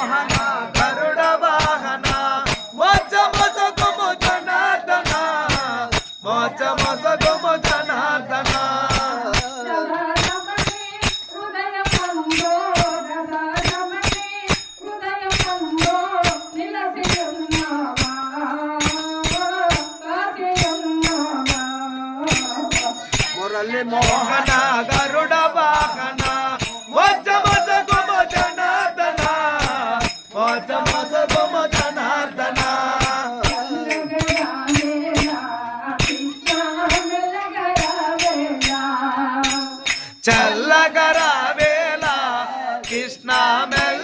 మోహన గరుడ వాహన మోచ మోసగుము జనార్దన మోచ మోసగుము జనార్దన మురళి మోహన గరుడ వాహన మోచ మోసగుము జనార్దన మోచ మోసగుము జనార్దన చల్లగర వేళ కృష్ణ మెల్ల